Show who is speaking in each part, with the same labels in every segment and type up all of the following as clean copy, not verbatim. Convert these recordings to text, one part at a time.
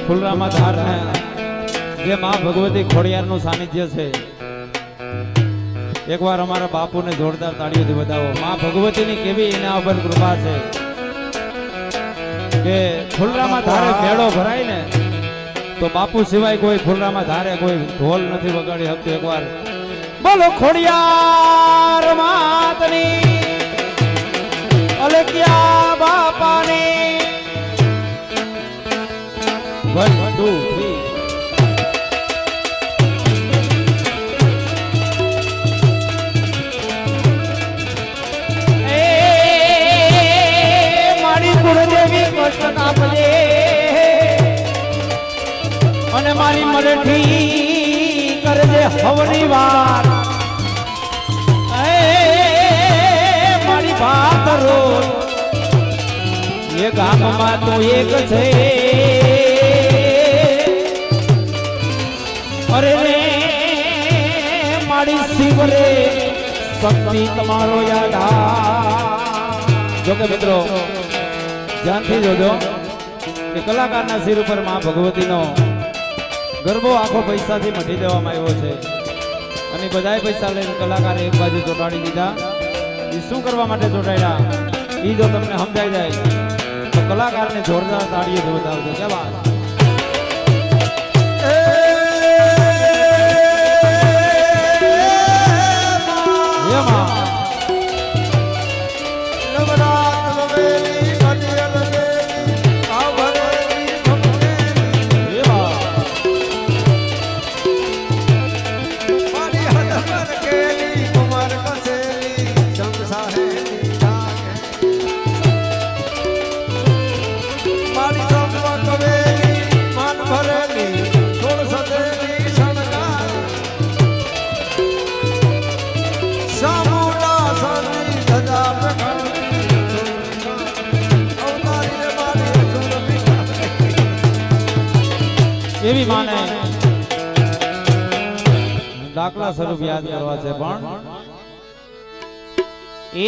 Speaker 1: ફુલરામા ધાર ને જે માં ભગવતી ખોડિયાર નું સાનિધ્ય છે, એકવાર અમારા બાપુને જોરદાર તાળીઓથી વધાવો. માં ભગવતીની કેવી એના ઉપર કૃપા છે કે ફુલરામા ધારે મેળો ભરાય ને તો બાપુ સિવાય કોઈ ફુલરામા ધારે કોઈ ઢોલ નથી વગાડી શકતું. એકવાર બોલો ખોડિયાર માતની અલક્યા બાપાની. 1 2 3 અને મારી મરઠી કરજે હવની વાર. મારી ભાતરો એ ગામમાં તો એક છે. અરે રે મારી શિવરે શક્તિ તમારો યાદ. જોકે મિત્રો ધ્યાનથી જોજો કે કલાકારના શિર ઉપર માં ભગવતીનો ગરબો આખો પૈસાથી મઢી દેવામાં આવ્યો છે અને બધાય પૈસા લઈને કલાકારે એક બાજુ ચોટાડી દીધા. એ શું કરવા માટે ચોટાડ્યા એ જો તમને સમજાઈ જાય તો કલાકારને જોરદાર તાળીઓ વધાવજો. કે વાત એવી માને દાખલા સ્વરૂપ યાદ કરવા છે. પણ એ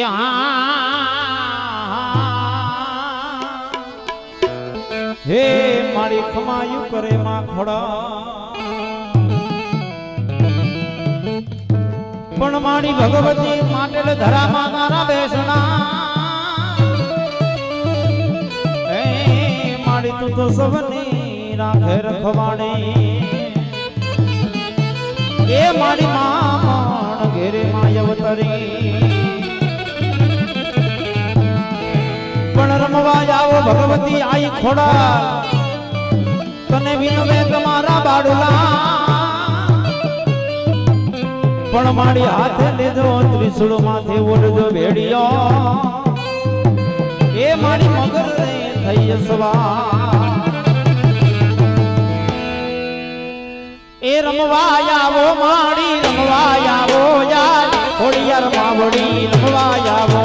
Speaker 1: હે મારી ખમાયું કરે માં ખોડા, પણ મારી ભગવતી માટે ધરામાં મારા બેસણા. હે મારી તું તો સવની રાખે રખવાણી. એ મારી માં ઘેરે માયવતરી પણ રમવા જાવો ભગવતી આઈ ખોડા. તને વિનવે તમારા બાડુલા પણ મારી હાથે લેજો ત્રિશુળ માથે ઓઢજો ભેડિયો. એ મારી મગર રે થઈ સવાર. એ રમવા આવો માડી રમવા આવો યાર ખોડિયાર માવડી રમવા આવો.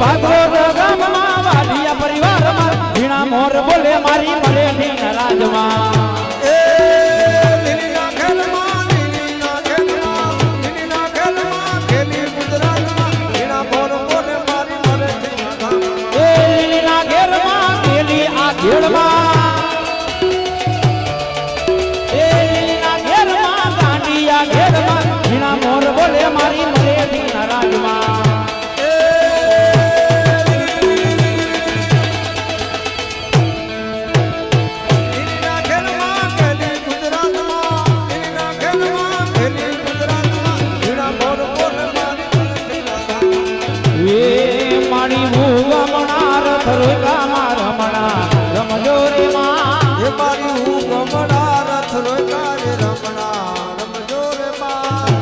Speaker 1: ભાગવત ગામમાં વાડિયા પરિવારમાં ઝીણા મોર બોલે મારી મરેઠી ના રાજમાં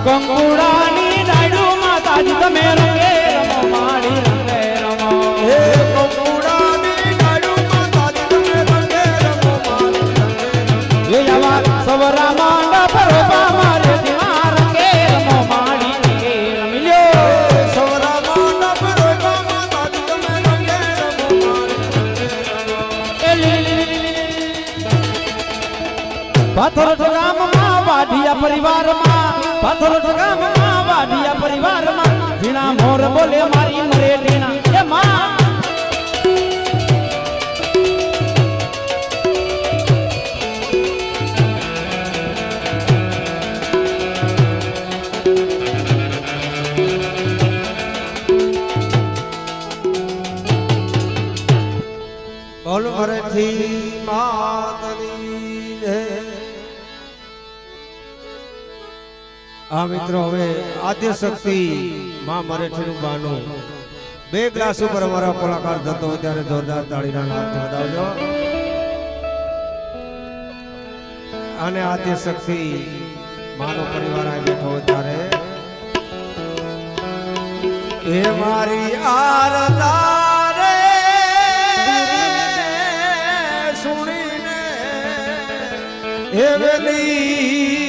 Speaker 1: કંકુડાની ડાયડુ માતાજી તમે રંગે રમો માડી રંગે રમો
Speaker 2: હે કંકુડાની ડાયડુ માતાજી તમે રંગે રમો માડી રંગે રમો
Speaker 1: એ આવા સવરા માંડા પરોબા મારે દીવા રંગે રમો માડી રંગે રમિલ્યો
Speaker 2: સવરા માંડા પરોબા માતાજી તમે રંગે રમો માડી રંગે રમો
Speaker 1: પાથર ગામમાં વાઢિયા પરિવારમાં પાથર ગામમાં વાઢિયા પરિવારમાં ઝીણા મોર બોલે મારી મરેઠીના એ માં
Speaker 2: બોલ મરેઠી માતની જય આ મિત્રો હવે આદ્ય શક્તિ માં મરેઠીનું ગાનું બે ગ્લાસ ઉપર અમારા કલાકાર જતો હોય ત્યારે જોરદાર તાળીના નાદથી વધાવજો અને આદ્ય શક્તિ માનો પરિવાર આ બેઠો હોય ત્યારે એ મારી આરતા રે સુણીને એ વેલી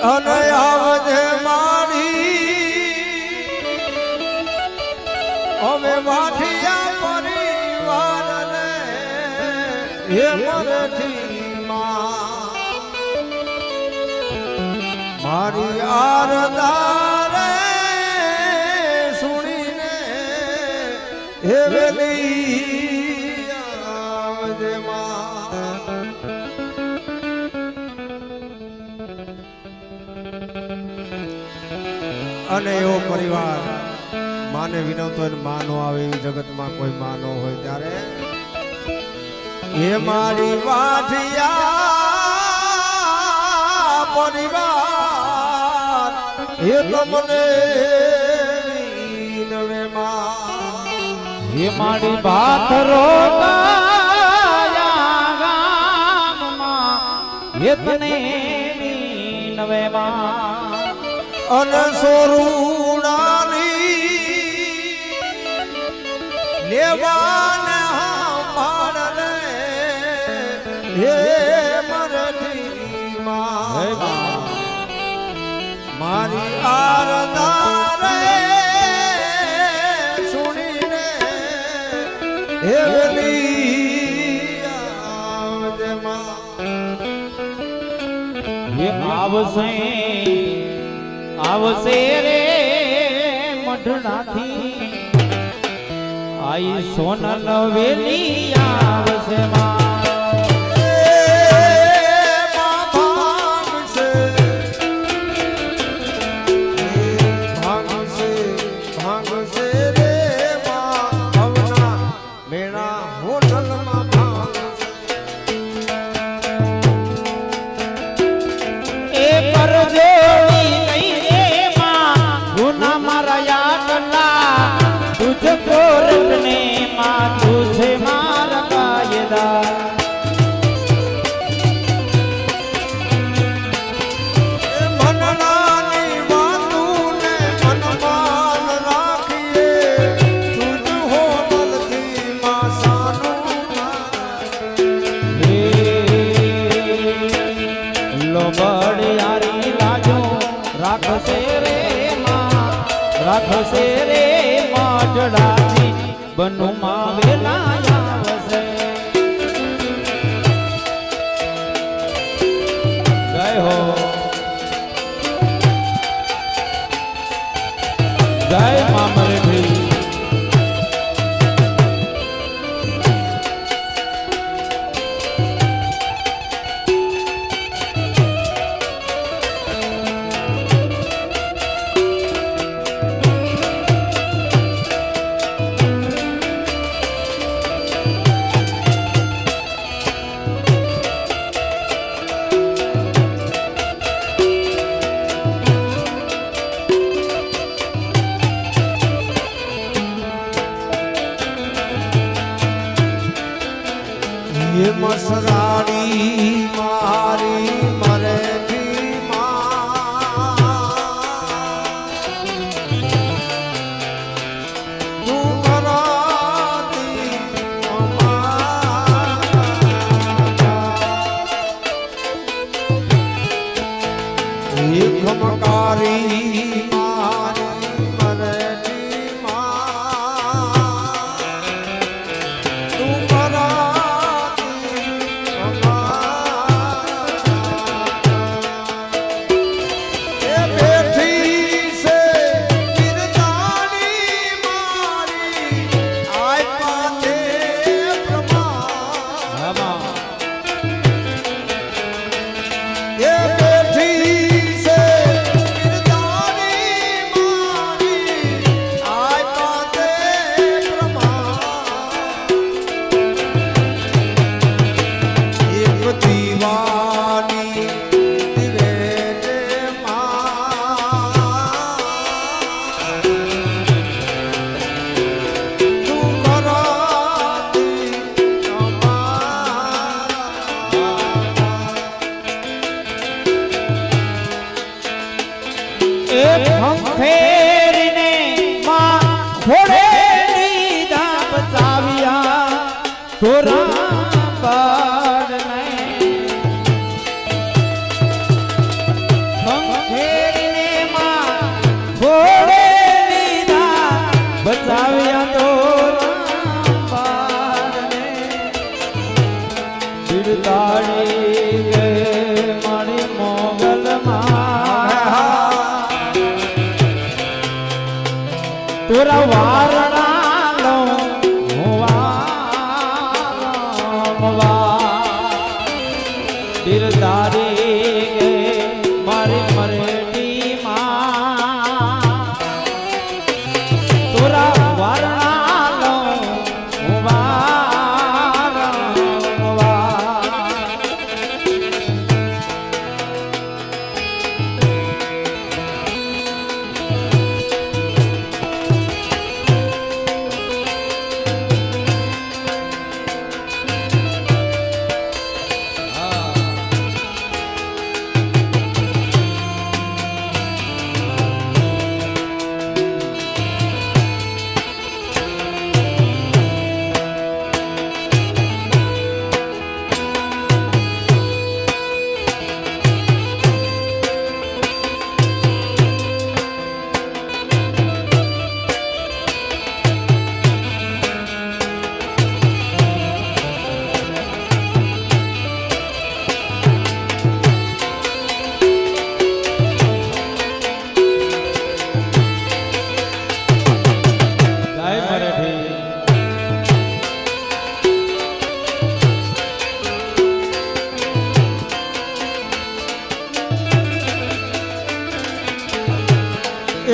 Speaker 2: અને આવજે મારી હવે વાઠિયા પરિવાર રે હે મરેઠી મારી આરતા રે સુણીને હે વેલી આવજે અને એવો પરિવાર માને વિનવતો હોય માનો આવે એવી જગતમાં કોઈ માનો હોય ત્યારે એ મારી વાઠિયા પરિવાર એ તમને વિનવે માં
Speaker 1: એ મારી પાથરો ગામમાં એ તને વિનવે માં
Speaker 2: અને સોરુણાની લેવાના પાડલે હે મરેઠી મારી આરતા રે સુણીને હે વેલી આવજે માં
Speaker 1: એ આવશે આવશે રે મઢડાથી આઈ સોનલ વેલી આવશે માં કોરટને માં તુझे માર કાયદા રાખશે રે મઢડાથી બનુમાં વેલા આવશે જય હો જય મા મરેઠી
Speaker 2: ये मसराड़ी मारी मरेठी तू कराती ये खमकारी मारी मरेठी तू करा
Speaker 1: ફેરીને માં ખોડે લીધા બચાવ્યા તોરા પાડને ફેરીને માં ખોડે લીધા બચાવ્યા તોરા પાડને બિરદાડી ગે મારી મોગલમાં તોરા વારણા લો દિલદારી ગે મારી મરેઠી માં તોરા વારણા લો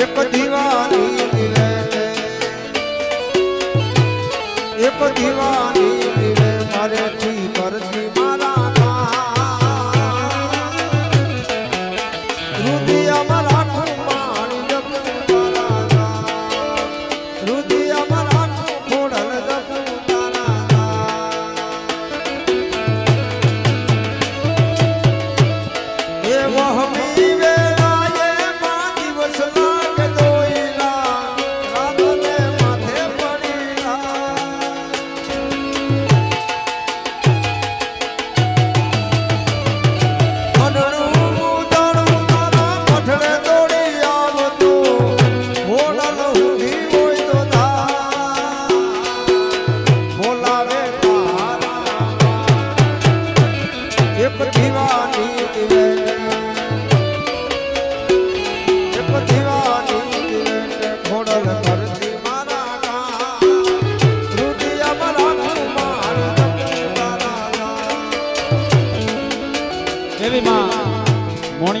Speaker 2: एक दीवानी दिवे एक दीवानी दिवे मारे थी करती मारा रुदिया मारा कुमारी जपू मारा रुदिया मारा खोड़ल जपू मारा ये वहमी वेला ये मां दिवस મોડલ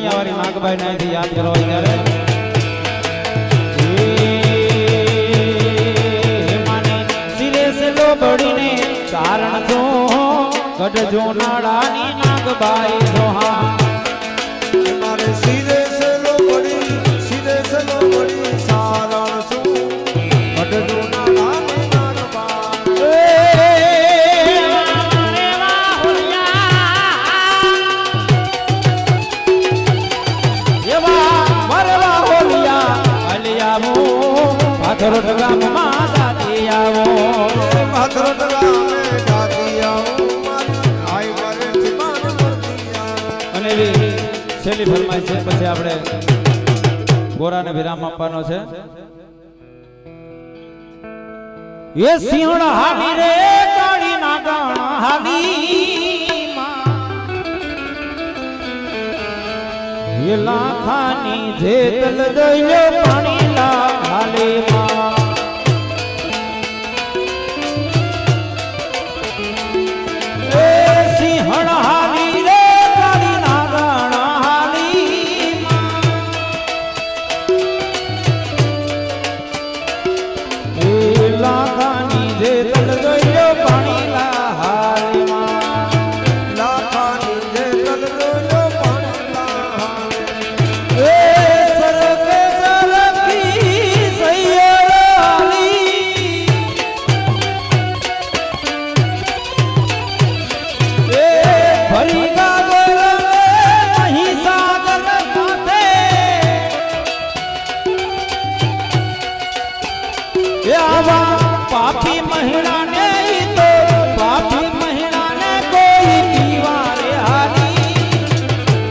Speaker 1: ગોણિયા વાળી નાગબાઈ ને અહીંથી યાદ કરવા ત્યારે માને સિરે સે લોબડીને કારણ જો ગઢજો નાડાની નાગબાઈ જોહા
Speaker 2: મારે સિરે સે લોબડી સારણ શું ગઢજો નાડાની નાગબાઈ
Speaker 1: ભાથરોટ ગામમાં જાતી આવો
Speaker 2: ભાથરોટ ગામે જાતી આવો મારી આઈ મારેથી માન મળતી આવો.
Speaker 1: અને એવી છેલ્લી ફરમાઈ છે પછી આપણે ગોરાને વિરામ આપવાનો છે. એ સિંહણ હાલી રે કાળી નાગણ હાલી એ લાખાની જેતલ દઈયો પાણી લા હાલી એ સિંહણ હાલી રે કાળી નાગણ હાલી એ લાખાની જેતલ દઈયો પાણી લા હાલી
Speaker 2: લાખાની જે તલદોયો પાણી લાહાલે.
Speaker 1: એ સરકે સરકી સૈયર હાલી એ ભરી ગાગર નહીં સાગર માથે એ આવા પાપી મહિનાને ઈ તો પાપી મહિનાને કોઈ પીવારે હાલી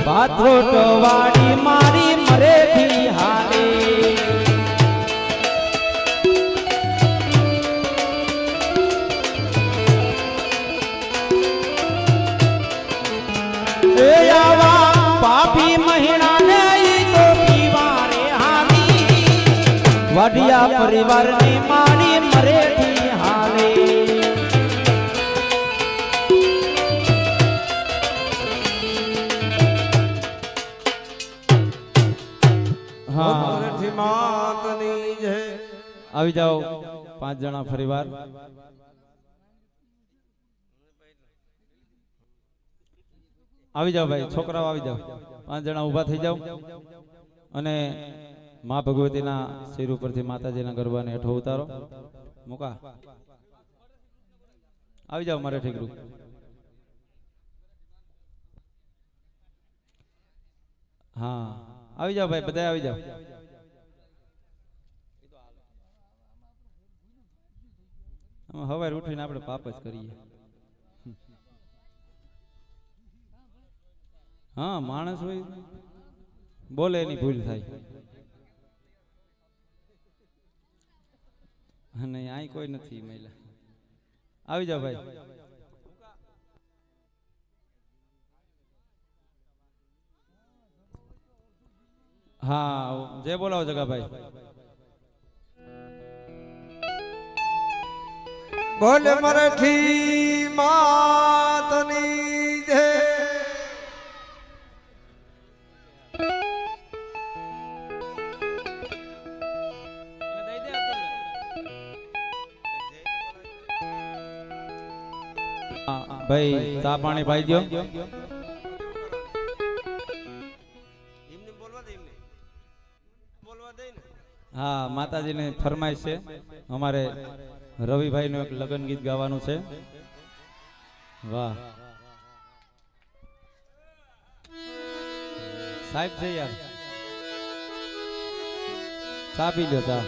Speaker 1: ભાથરોટ વાડી મારી મરેથી હાલી એ આવા પાપી મહિનાને ઈ તો પીવારે હાલી વાડિયા પરિવારની મારી મરેથી હાલી હા
Speaker 2: મારેથી માતની જે
Speaker 1: આવી જાઓ 5 જણા ફરીવાર આવી જાઓ ભાઈ છોકરાઓ આવી જાઓ 5 જણા ઊભા થઈ જાઓ અને માં ભગવતીના શિર ઉપરથી માતાજીના ગરબાને હેઠો ઉતારો મુકા આવી જાઓ મારે ઠીકરું હા આવી જાઓ ભાઈ બધા આવી જાઓ હવારે ઉઠીને આપણે પાપ જ કરીએ હા માણસ હોય બોલે એની ભૂલ થાય અને અહીં કોઈ નથી મહિલા આવી જાઓ ભાઈ હા જે બોલાવો જગાભાઈ
Speaker 2: બોલે મરાઠી માતની જે
Speaker 1: ભાઈ ચા પાણી પાઈ દો હા માતાજીને ફરમાઈશ છે અમારે રવિભાઈ નું એક લગ્ન ગીત ગાવાનું છે વાહ સાહેબ છે યાર ચા પી લો ચા